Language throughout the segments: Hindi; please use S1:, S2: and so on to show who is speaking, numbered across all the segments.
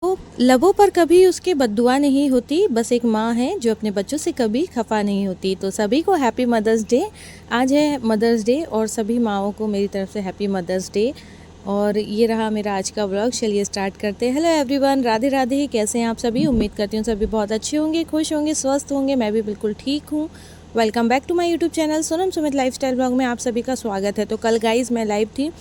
S1: तो लबों पर कभी उसकी बद्दुआ नहीं होती, बस एक माँ है जो अपने बच्चों से कभी खफा नहीं होती। तो सभी को हैप्पी मदर्स डे। आज है मदर्स डे और सभी माँओं को मेरी तरफ से हैप्पी मदर्स डे। और ये रहा मेरा आज का व्लॉग। चलिए स्टार्ट करते हैं। Hello everyone, Radhe Radhe. कैसे हैं आप सभी? उम्मीद करती हूँ सभी बहुत अच्छे होंगे, खुश होंगे, स्वस्थ होंगे। मैं भी बिल्कुल ठीक हूँ। Welcome back to my YouTube channel Sonam Sumit lifestyle blog में आप सभी का स्वागत है। तो कल गाइज मैं लाइव थी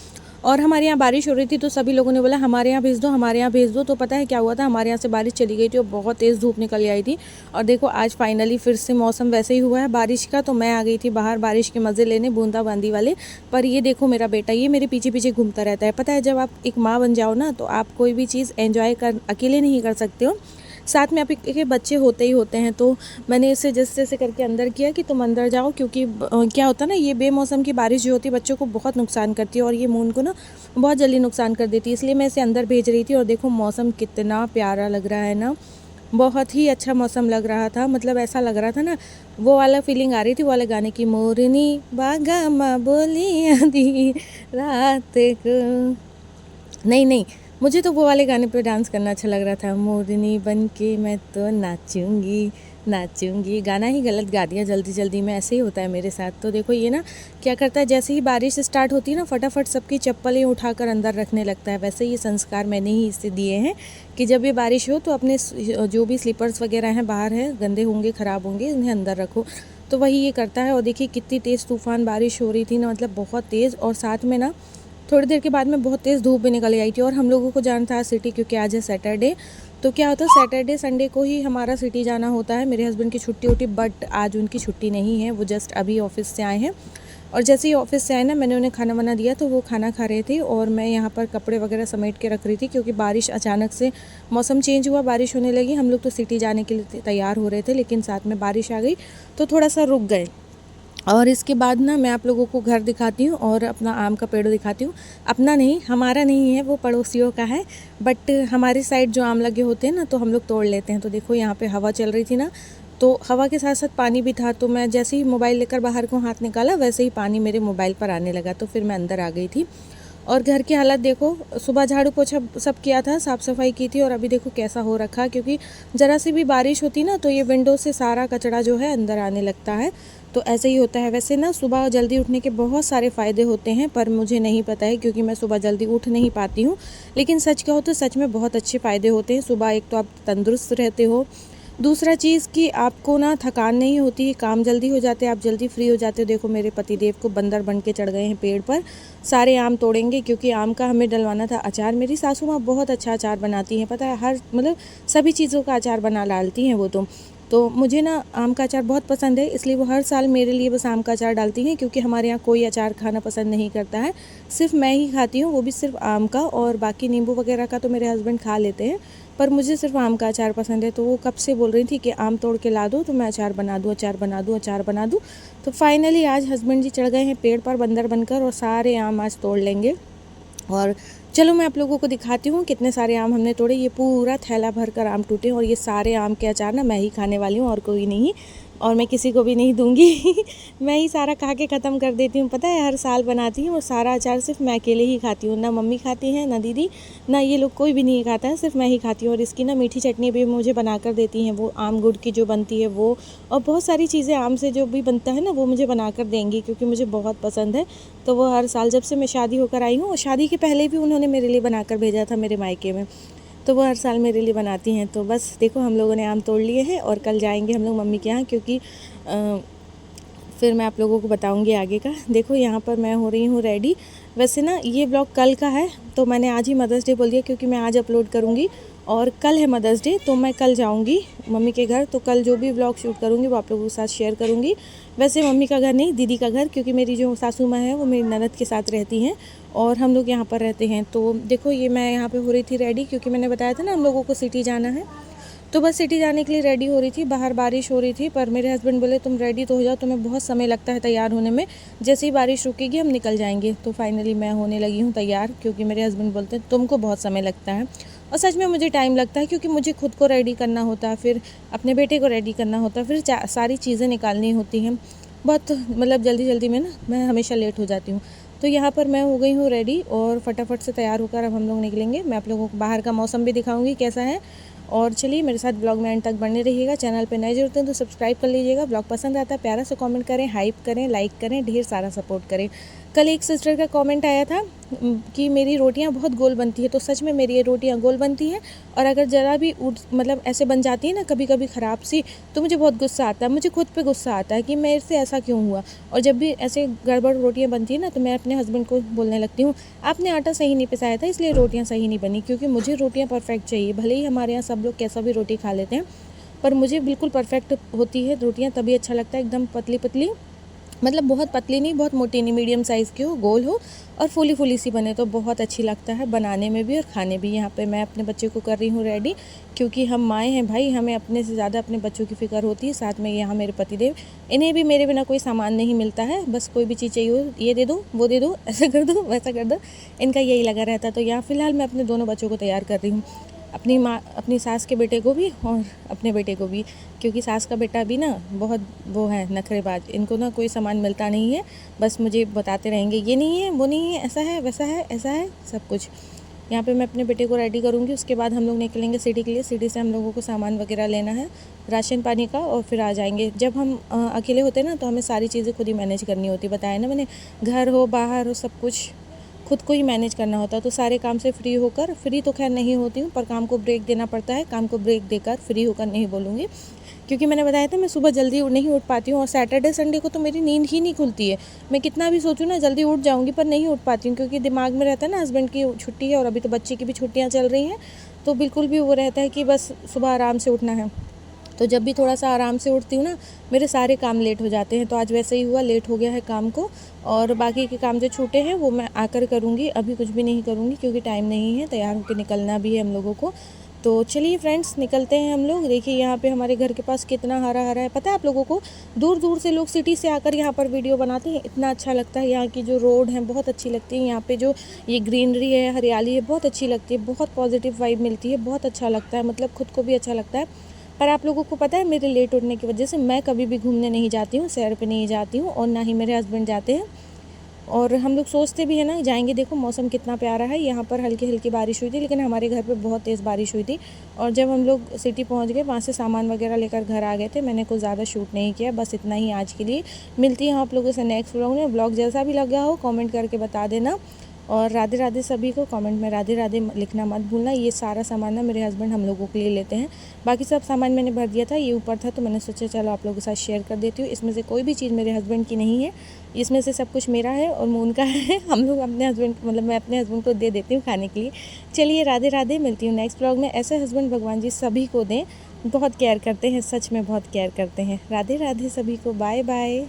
S1: और हमारे यहाँ बारिश हो रही थी, तो सभी लोगों ने बोला हमारे यहाँ भेज दो, हमारे यहाँ भेज दो। तो पता है क्या हुआ था, हमारे यहाँ से बारिश चली गई थी और बहुत तेज़ धूप निकल आई थी। और देखो आज फाइनली फिर से मौसम वैसे ही हुआ है बारिश का। तो मैं आ गई थी बाहर बारिश के मज़े लेने, बूंदाबांदी वाले। पर ये देखो मेरा बेटा, ये मेरे पीछे पीछे घूमता रहता है। पता है जब आप एक माँ बन जाओ ना, तो आप कोई भी चीज़ एंजॉय कर अकेले नहीं कर सकते हो, साथ में आपके बच्चे होते ही होते हैं। तो मैंने इसे जैसे जैसे करके अंदर किया कि तुम अंदर जाओ, क्योंकि क्या होता है ना, ये बेमौसम की बारिश जो होती है बच्चों को बहुत नुकसान करती है और ये मून को ना बहुत जल्दी नुकसान कर देती है। इसलिए मैं इसे अंदर भेज रही थी। और देखो मौसम कितना प्यारा लग रहा है ना, बहुत ही अच्छा मौसम लग रहा था। मतलब ऐसा लग रहा था ना, वो वाला फीलिंग आ रही थी, वो वाले गाने की, मोरनी बागा माँ बोली आधी रात को। नहीं नहीं, मुझे तो वो वाले गाने पे डांस करना अच्छा लग रहा था। मोरनी बन के मैं तो नाचूंगी नाचूंगी। गाना ही गलत गा दिया जल्दी जल्दी में, ऐसे ही होता है मेरे साथ। तो देखो ये ना क्या करता है, जैसे ही बारिश स्टार्ट होती है ना, फटाफट सबकी चप्पलें उठाकर अंदर रखने लगता है। वैसे ये संस्कार मैंने ही इससे दिए हैं कि जब ये बारिश हो तो अपने जो भी स्लीपर्स वगैरह हैं बाहर हैं, गंदे होंगे, ख़राब होंगे, उन्हें अंदर रखो। तो वही ये करता है। और देखिए कितनी तेज़ तूफ़ान बारिश हो रही थी ना, मतलब बहुत तेज़। और साथ में ना थोड़ी देर के बाद में बहुत तेज़ धूप भी निकल आई थी। और हम लोगों को जाना था सिटी, क्योंकि आज है सैटरडे। तो क्या होता है, सैटरडे संडे को ही हमारा सिटी जाना होता है। मेरे हस्बैंड की छुट्टी होती, बट आज उनकी छुट्टी नहीं है, वो जस्ट अभी ऑफिस से आए हैं। और जैसे ही ऑफिस से आए ना, मैंने उन्हें खाना बना दिया, तो वो खाना खा रहे थे और मैं यहाँ पर कपड़े वगैरह समेट के रख रही थी, क्योंकि बारिश अचानक से मौसम चेंज हुआ, बारिश होने लगी। हम लोग तो सिटी जाने के लिए तैयार हो रहे थे, लेकिन साथ में बारिश आ गई तो थोड़ा सा रुक गए। और इसके बाद ना मैं आप लोगों को घर दिखाती हूँ और अपना आम का पेड़ दिखाती हूँ। अपना नहीं, हमारा नहीं है, वो पड़ोसियों का है। बट हमारे साइड जो आम लगे होते हैं ना, तो हम लोग तोड़ लेते हैं। तो देखो यहाँ पे हवा चल रही थी ना, तो हवा के साथ साथ पानी भी था। तो मैं जैसे ही मोबाइल लेकर बाहर को हाथ निकाला, वैसे ही पानी मेरे मोबाइल पर आने लगा। तो फिर मैं अंदर आ गई थी। और घर की हालत देखो, सुबह झाड़ू पोछा सब किया था, साफ़ सफाई की थी, और अभी देखो कैसा हो रखा। क्योंकि ज़रा सी भी बारिश होती ना, तो ये विंडो से सारा कचरा जो है अंदर आने लगता है। तो ऐसे ही होता है। वैसे ना सुबह जल्दी उठने के बहुत सारे फ़ायदे होते हैं, पर मुझे नहीं पता है, क्योंकि मैं सुबह जल्दी उठ नहीं पाती हूँ। लेकिन सच कहो तो सच में बहुत अच्छे फ़ायदे होते हैं। सुबह एक तो आप तंदुरुस्त रहते हो, दूसरा चीज़ कि आपको ना थकान नहीं होती, काम जल्दी हो जाते हैं, आप जल्दी फ्री हो जाते हो। देखो मेरे पतिदेव को बंदर बन के चढ़ गए हैं पेड़ पर, सारे आम तोड़ेंगे, क्योंकि आम का हमें डलवाना था अचार। मेरी सासू माँ बहुत अच्छा अचार बनाती हैं, पता है, हर मतलब सभी चीज़ों का अचार बना डालती हैं वो। तो मुझे ना आम का अचार बहुत पसंद है, इसलिए वो हर साल मेरे लिए बस आम का अचार डालती हैं। क्योंकि हमारे यहाँ कोई अचार खाना पसंद नहीं करता है, सिर्फ मैं ही खाती हूँ, वो भी सिर्फ आम का। और बाकी नींबू वगैरह का तो मेरे हस्बैंड खा लेते हैं, पर मुझे सिर्फ आम का अचार पसंद है। तो वो कब से बोल रही थी कि आम तोड़ के ला दो, तो मैं अचार बना दूँ, अचार बना दूँ, अचार बना दूँ। तो फाइनली आज हस्बैंड जी चढ़ गए हैं पेड़ पर बंदर बनकर, और सारे आम आज तोड़ लेंगे। और चलो मैं आप लोगों को दिखाती हूँ कितने सारे आम हमने तोड़े। ये पूरा थैला भर कर आम टूटे, और ये सारे आम के अचार ना मैं ही खाने वाली हूँ, और कोई नहीं, और मैं किसी को भी नहीं दूँगी। मैं ही सारा खा के ख़त्म कर देती हूँ। पता है हर साल बनाती हूँ और सारा अचार सिर्फ मैं अकेले ही खाती हूँ, ना मम्मी खाती हैं, ना दीदी, ना ये लोग, कोई भी नहीं खाता है, सिर्फ मैं ही खाती हूँ। और इसकी ना मीठी चटनी भी मुझे बना कर देती हैं, वो आम गुड़ की जो बनती है वो, और बहुत सारी चीज़ें आम से जो भी बनता है ना, वो मुझे बना कर देंगी, क्योंकि मुझे बहुत पसंद है। तो वो हर साल, जब से मैं शादी होकर आई हूँ, और शादी के पहले भी उन्होंने मेरे लिए बनाकर भेजा था मेरे मायके में, तो वो हर साल मेरे लिए बनाती हैं। तो बस देखो हम लोगों ने आम तोड़ लिए हैं, और कल जाएंगे हम लोग मम्मी के यहाँ, क्योंकि फिर मैं आप लोगों को बताऊंगी आगे का। देखो यहाँ पर मैं हो रही हूँ रेडी। वैसे ना ये ब्लॉग कल का है, तो मैंने आज ही मदर्स डे बोल दिया, क्योंकि मैं आज अपलोड करूँगी, और कल है मदर्स डे, तो मैं कल जाऊँगी मम्मी के घर। तो कल जो भी ब्लॉग शूट करूँगी वो आप लोगों के साथ शेयर करूँगी। वैसे मम्मी का घर नहीं, दीदी का घर, क्योंकि मेरी जो सासू माँ है वो मेरी ननद के साथ रहती हैं, और हम लोग यहाँ पर रहते हैं। तो देखो ये मैं यहाँ पर हो रही थी रेडी, क्योंकि मैंने बताया था ना हम लोगों को सिटी जाना है। तो बस सिटी जाने के लिए रेडी हो रही थी। बाहर बारिश हो रही थी, पर मेरे हस्बैंड बोले तुम रेडी तो हो जाओ, तुम्हें बहुत समय लगता है तैयार होने में, जैसे ही बारिश रुकेगी हम निकल जाएंगे। तो फाइनली मैं होने लगी हूँ तैयार, क्योंकि मेरे हस्बैंड बोलते हैं तुमको बहुत समय लगता है। और सच में मुझे टाइम लगता है, क्योंकि मुझे खुद को रेडी करना होता है, फिर अपने बेटे को रेडी करना होता है, फिर सारी चीज़ें निकालनी होती हैं। बहुत मतलब जल्दी जल्दी में ना मैं हमेशा लेट हो जाती हूँ। तो यहाँ पर मैं हो गई हूँ रेडी और फटाफट से तैयार होकर अब हम लोग निकलेंगे। मैं आप लोगों को बाहर का मौसम भी दिखाऊंगी कैसा है। और चलिए मेरे साथ ब्लॉग में एंड तक बने रहिएगा। चैनल पे नए जुड़ते हैं तो सब्सक्राइब कर लीजिएगा। ब्लॉग पसंद आता है प्यारा से कमेंट करें, हाइप करें, लाइक करें, ढेर सारा सपोर्ट करें। कल एक सिस्टर का कमेंट आया था कि मेरी रोटियां बहुत गोल बनती है, तो सच में मेरी ये रोटियां गोल बनती हैं। और अगर ज़रा भी मतलब ऐसे बन जाती है ना कभी कभी ख़राब सी, तो मुझे बहुत गुस्सा आता है। मुझे खुद पे गुस्सा आता है कि मेरे से ऐसा क्यों हुआ। और जब भी ऐसे गड़बड़ रोटियां बनती है ना, तो मैं अपने हस्बैंड को बोलने लगती हूँ, आपने आटा सही नहीं पिसाया था इसलिए रोटियाँ सही नहीं बनी। क्योंकि मुझे रोटियाँ परफेक्ट चाहिए। भले ही हमारे यहाँ सब लोग कैसा भी रोटी खा लेते हैं, पर मुझे बिल्कुल परफेक्ट होती है रोटियाँ, तभी अच्छा लगता है। एकदम पतली पतली, मतलब बहुत पतली नहीं, बहुत मोटी नहीं, मीडियम साइज़ की हो, गोल हो और फूली फूली सी बने, तो बहुत अच्छी लगता है बनाने में भी और खाने भी। यहाँ पे मैं अपने बच्चे को कर रही हूँ रेडी, क्योंकि हम माएँ हैं भाई, हमें अपने से ज़्यादा अपने बच्चों की फ़िक्र होती है। साथ में यहाँ मेरे पतिदेव, इन्हें भी मेरे बिना कोई सामान नहीं मिलता है। बस कोई भी चीज़ चाहिए हो, ये दे दो, वो दे दो, ऐसा कर दो, वैसा कर दो, इनका यही लगा रहता है। तो यहाँ फ़िलहाल मैं अपने दोनों बच्चों को तैयार कर रही हूँ, अपनी माँ, अपनी सास के बेटे को भी और अपने बेटे को भी। क्योंकि सास का बेटा भी ना बहुत वो है नखरेबाज, इनको ना कोई सामान मिलता नहीं है। बस मुझे बताते रहेंगे ये नहीं है, वो नहीं है, ऐसा है, वैसा है, ऐसा है, सब कुछ। यहाँ पे मैं अपने बेटे को रेडी करूँगी, उसके बाद हम लोग निकलेंगे सिटी के लिए। सिटी से हम लोगों को सामान वगैरह लेना है, राशन पानी का, और फिर आ जाएंगे। जब हम अकेले होते हैं ना, तो हमें सारी चीज़ें खुद ही मैनेज करनी होती, बताया ना मैंने, घर हो बाहर हो सब कुछ खुद को ही मैनेज करना होता है। तो सारे काम से फ्री होकर, फ्री तो खैर नहीं होती हूँ, पर काम को ब्रेक देना पड़ता है। काम को ब्रेक देकर फ्री होकर नहीं बोलूँगी, क्योंकि मैंने बताया था मैं सुबह जल्दी नहीं उठ पाती हूँ। और सैटरडे संडे को तो मेरी नींद ही नहीं खुलती है। मैं कितना भी सोचूँ ना जल्दी उठ जाऊँगी, पर नहीं उठ पाती हूँ, क्योंकि दिमाग में रहता है ना हस्बैंड की छुट्टी है और अभी तो बच्चे की भी छुट्टियाँ चल रही हैं, तो बिल्कुल भी वो रहता है कि बस सुबह आराम से उठना है। तो जब भी थोड़ा सा आराम से उठती हूँ ना, मेरे सारे काम लेट हो जाते हैं। तो आज वैसे ही हुआ, लेट हो गया है काम को, और बाकी के काम जो छूटे हैं वो मैं आकर करूँगी। अभी कुछ भी नहीं करूँगी क्योंकि टाइम नहीं है, तैयार होकर निकलना भी है हम लोगों को। तो चलिए फ्रेंड्स, निकलते हैं हम लोग। देखिए यहाँ पे हमारे घर के पास कितना हरा हरा है, पता है आप लोगों को। दूर दूर से लोग सिटी से आकर यहाँ पर वीडियो बनाते हैं, इतना अच्छा लगता है। यहाँ की जो रोड है बहुत अच्छी लगती है, यहाँ पे जो ये ग्रीनरी है, हरियाली है, बहुत अच्छी लगती है, बहुत पॉजिटिव वाइब मिलती है, बहुत अच्छा लगता है, मतलब खुद को भी अच्छा लगता है। पर आप लोगों को पता है मेरे लेट उठने की वजह से मैं कभी भी घूमने नहीं जाती हूँ, सैर पे नहीं जाती हूँ, और ना ही मेरे हस्बैंड जाते हैं। और हम लोग सोचते भी हैं ना जाएंगे। देखो मौसम कितना प्यारा है, यहाँ पर हल्की हल्की बारिश हुई थी, लेकिन हमारे घर पे बहुत तेज़ बारिश हुई थी। और जब हम लोग सिटी पहुँच गए, वहाँ से सामान वगैरह लेकर घर आ गए थे। मैंने कुछ ज़्यादा शूट नहीं किया, बस इतना ही आज के लिए। मिलती हूँ आप लोगों से नेक्स्ट व्लॉग में। ब्लॉग जैसा भी लगा हो कमेंट करके बता देना। और राधे राधे सभी को, कमेंट में राधे राधे लिखना मत भूलना। ये सारा सामान ना मेरे हस्बैंड हम लोगों के लिए लेते हैं। बाकी सब सामान मैंने भर दिया था, ये ऊपर था, तो मैंने सोचा चलो आप लोगों के साथ शेयर कर देती हूँ। इसमें से कोई भी चीज़ मेरे हस्बैंड की नहीं है, इसमें से सब कुछ मेरा है और मून का है। हम लोग अपने हस्बैंड, मतलब मैं अपने हस्बैंड को दे देती हूँ खाने के लिए। चलिए राधे राधे, मिलती हूँ नेक्स्ट ब्लॉग में। ऐसे हस्बैंड भगवान जी सभी को दें, बहुत केयर करते हैं, सच में बहुत केयर करते हैं। राधे राधे सभी को, बाय बाय।